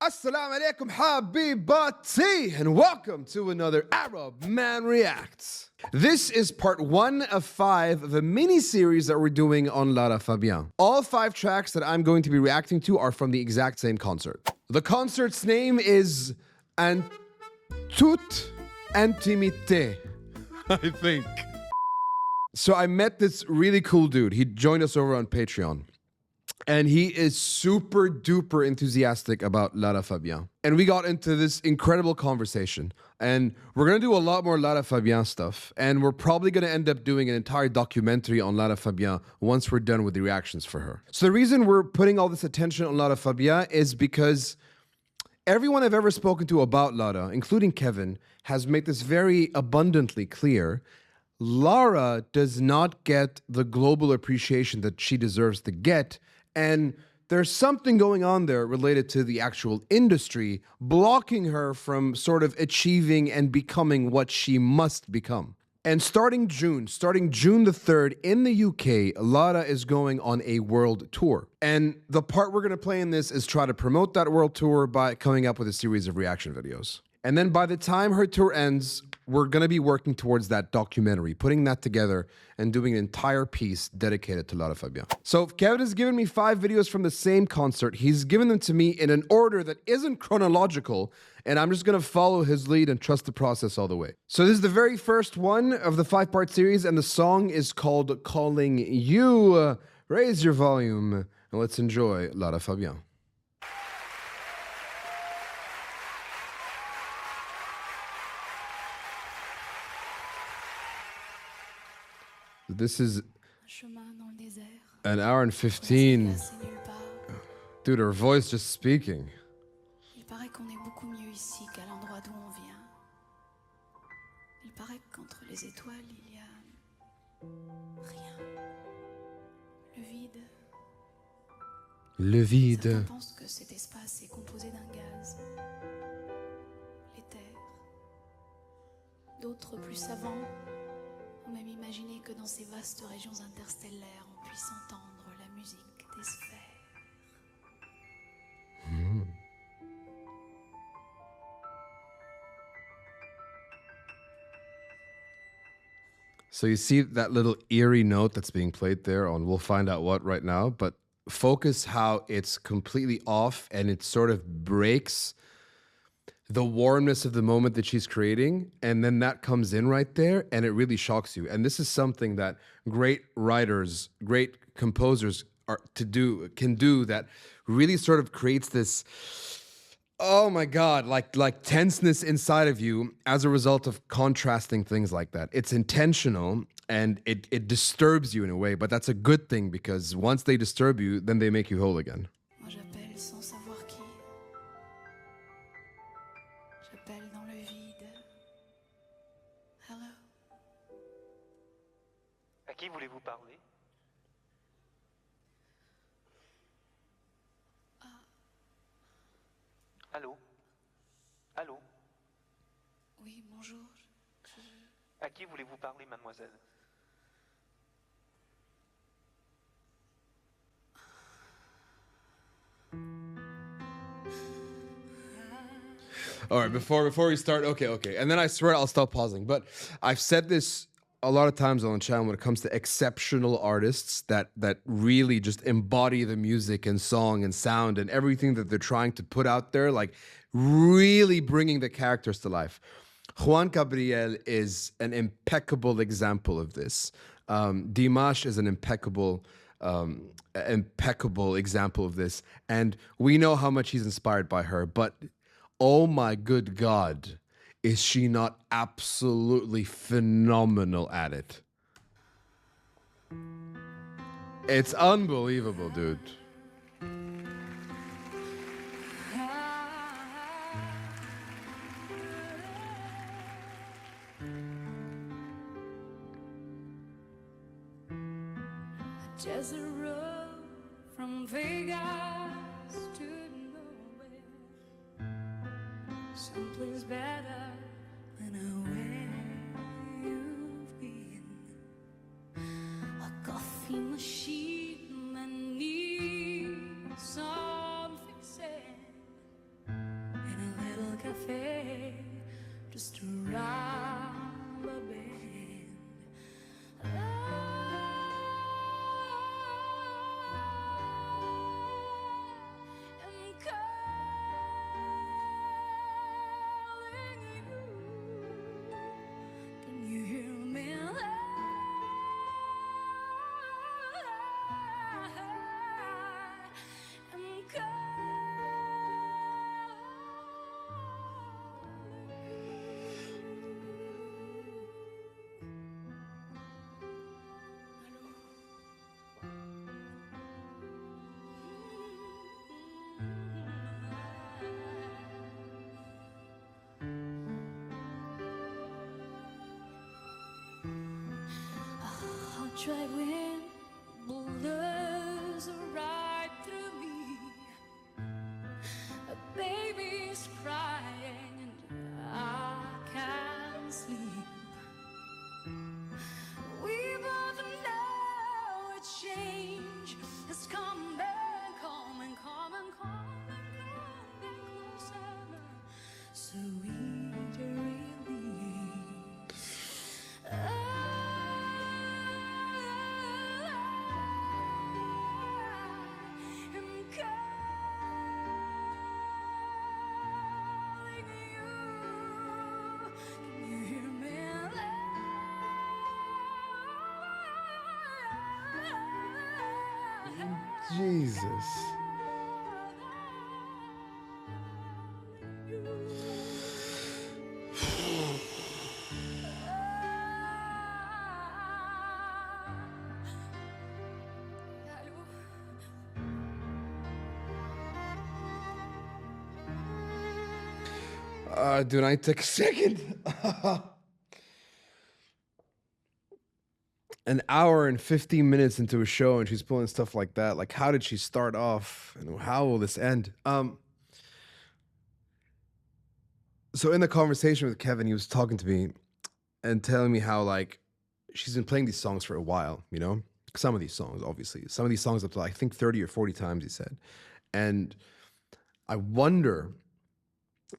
Assalamu alaikum habibati, and welcome to another Arab Man Reacts. This is part 1 of 5 of a mini-series that we're doing on Lara Fabian. All 5 tracks that I'm going to be reacting to are from the exact same concert. The concert's name is En toute intimité, I think. So I met this really cool dude. He joined us over on Patreon. And he is super duper enthusiastic about Lara Fabian. And we got into this incredible conversation. And we're going to do a lot more Lara Fabian stuff. And we're probably going to end up doing an entire documentary on Lara Fabian once we're done with the reactions for her. So the reason we're putting all this attention on Lara Fabian is because everyone I've ever spoken to about Lara, including Kevin, has made this very abundantly clear. Lara does not get the global appreciation that she deserves to get. And there's something going on there related to the actual industry, blocking her from sort of achieving and becoming what she must become. And starting June the 3rd in the UK, Lara is going on a world tour. And the part we're going to play in this is try to promote that world tour by coming up with a series of reaction videos. And then by the time her tour ends, we're going to be working towards that documentary, putting that together and doing an entire piece dedicated to Lara Fabian. So Kevin has given me 5 videos from the same concert. He's given them to me in an order that isn't chronological, and I'm just going to follow his lead and trust the process all the way. So this is the very first one of the 5-part series, and the song is called Calling You. Raise your volume, and let's enjoy Lara Fabian. This is an hour and 15. Dude, her voice just speaking. Il paraît qu'on est beaucoup mieux ici qu'à l'endroit d'où on vient. Il paraît qu'entre les étoiles, il y a rien. Le vide. Le vide. Certains pensent que cet espace est composé d'un gaz. L'éther. D'autres plus savants ont même imaginé que dans ces vastes régions interstellaires, on puisse entendre la musique des sphères. So you see that little eerie note that's being played there on we'll find out what right now, but focus how it's completely off and it sort of breaks the warmness of the moment that she's creating, and then that comes in right there and it really shocks you. And this is something that great writers, great composers can do that really sort of creates this, oh my God, like tenseness inside of you as a result of contrasting things like that. It's intentional and it disturbs you in a way, but that's a good thing because once they disturb you, then they make you whole again. Moi j'appelle sans savoir qui. J'appelle dans le vide. Hello. À qui voulez-vous parler? Allô? Allô? Oui, bonjour. À qui voulez-vous parler, mademoiselle? All right, before we start, okay. And then I swear I'll stop pausing. But I've said this a lot of times on the channel when it comes to exceptional artists that really just embody the music and song and sound and everything that they're trying to put out there, like really bringing the characters to life. Juan Gabriel is an impeccable example of this. Dimash is an impeccable example of this. And we know how much he's inspired by her, but oh my good God, is she not absolutely phenomenal at it? It's unbelievable, dude. Just a road from Vegas to nowhere. Someplace better than where you've been. A coffee machine that needs some fixing. just a rubber band. I'm calling you. Can you hear me? I'm hot dry wind blows right through me. A baby's crying and I can't sleep. We both know a change is coming, coming, coming, coming closer. Sweet relief. I'm calling you. Can you hear me? Jesus. Dude, I take a second. An hour and 15 minutes into a show and she's pulling stuff like that. Like, how did she start off and how will this end? So in the conversation with Kevin, he was talking to me and telling me how, like, she's been playing these songs for a while, you know? Some of these songs, obviously. Some of these songs up to, I think, 30 or 40 times, he said. And I wonder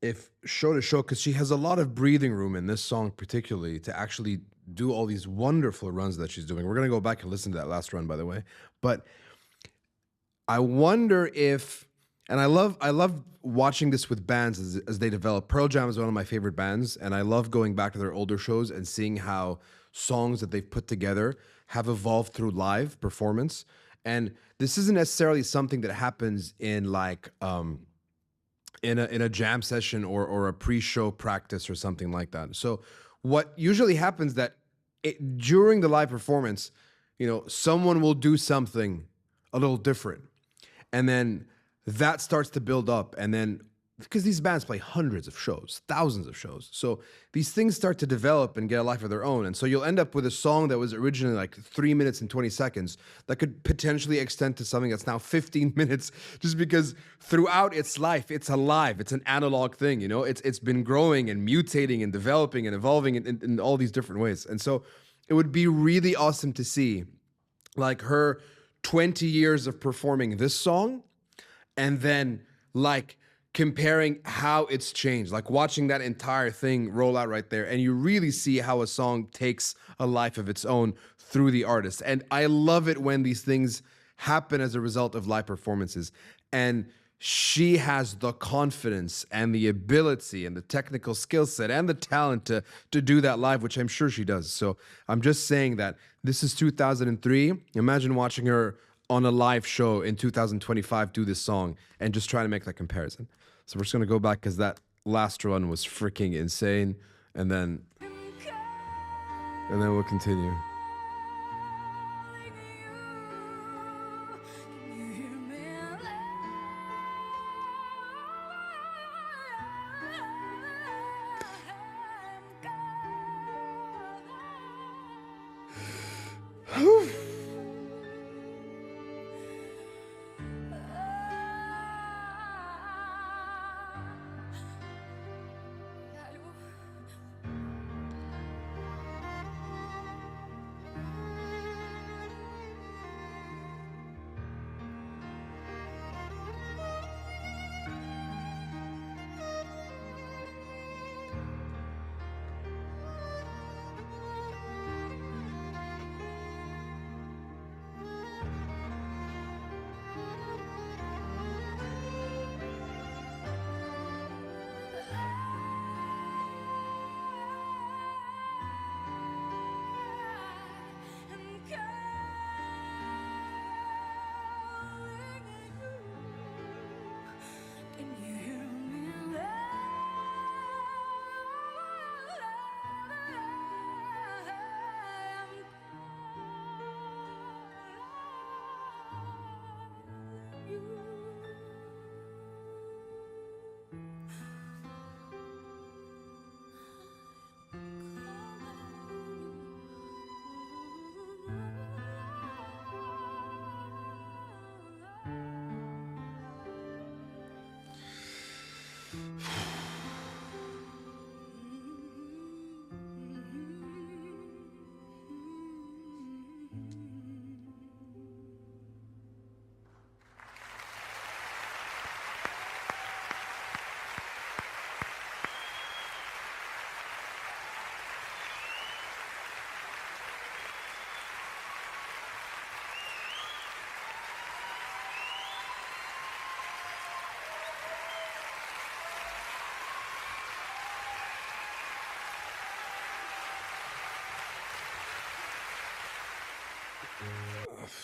if show to show, because she has a lot of breathing room in this song particularly to actually do all these wonderful runs that she's doing. We're going to go back and listen to that last run, by the way. But I wonder if, and I love watching this with bands as they develop. Pearl Jam is one of my favorite bands, and I love going back to their older shows and seeing how songs that they've put together have evolved through live performance. And this isn't necessarily something that happens in like in a jam session or a pre-show practice or something like that. So what usually happens that during the live performance, you know, someone will do something a little different, and then that starts to build up, and then because these bands play hundreds of shows, thousands of shows, so these things start to develop and get a life of their own, and so you'll end up with a song that was originally like 3 minutes and 20 seconds that could potentially extend to something that's now 15 minutes, just because throughout its life, it's alive, it's an analog thing, you know, it's been growing and mutating and developing and evolving in all these different ways. And so it would be really awesome to see like her 20 years of performing this song and then like comparing how it's changed, like watching that entire thing roll out right there. And you really see how a song takes a life of its own through the artist. And I love it when these things happen as a result of live performances. And she has the confidence and the ability and the technical skill set and the talent to do that live, which I'm sure she does. So I'm just saying that this is 2003. Imagine watching her on a live show in 2025 do this song and just trying to make that comparison. So we're just going to go back because that last run was freaking insane. And then we'll continue.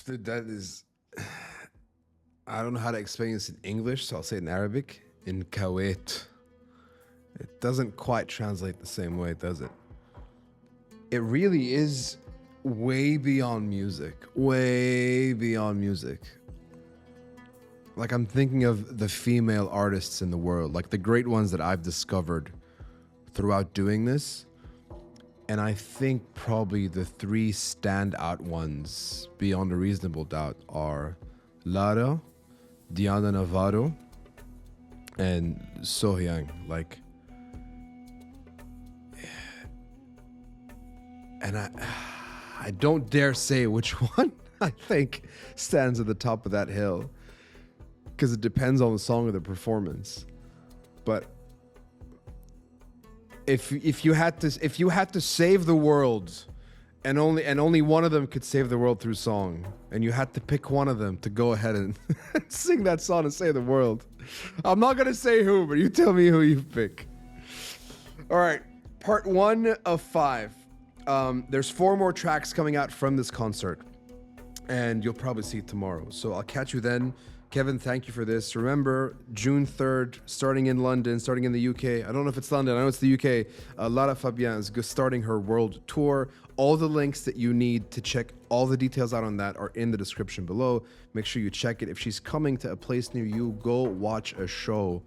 Dude, that is. I don't know how to explain this in English, so I'll say it in Arabic. In Kuwait. It doesn't quite translate the same way, does it? It really is way beyond music. Way beyond music. Like, I'm thinking of the female artists in the world, like the great ones that I've discovered throughout doing this. And I think probably the three standout ones, beyond a reasonable doubt, are Lara, Diana Navarro, and Sohyang. Like, and I don't dare say which one I think stands at the top of that hill, because it depends on the song or the performance. But if you had to save the world, and only one of them could save the world through song, and you had to pick one of them to go ahead and sing that song and save the world, I'm not gonna say who, but you tell me who you pick. All right, part 1 of 5. There's 4 more tracks coming out from this concert, and you'll probably see it tomorrow. So I'll catch you then. Kevin, thank you for this. Remember, June 3rd, starting in London, starting in the UK. I don't know if it's London, I know it's the UK. Lara Fabian is starting her world tour. All the links that you need to check all the details out on that are in the description below. Make sure you check it. If she's coming to a place near you, go watch a show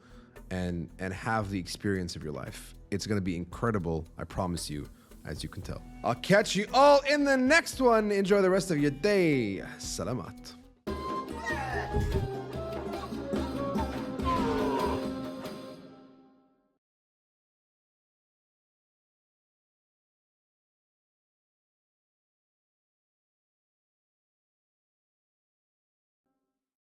and have the experience of your life. It's going to be incredible, I promise you, as you can tell. I'll catch you all in the next one. Enjoy the rest of your day. Salamat.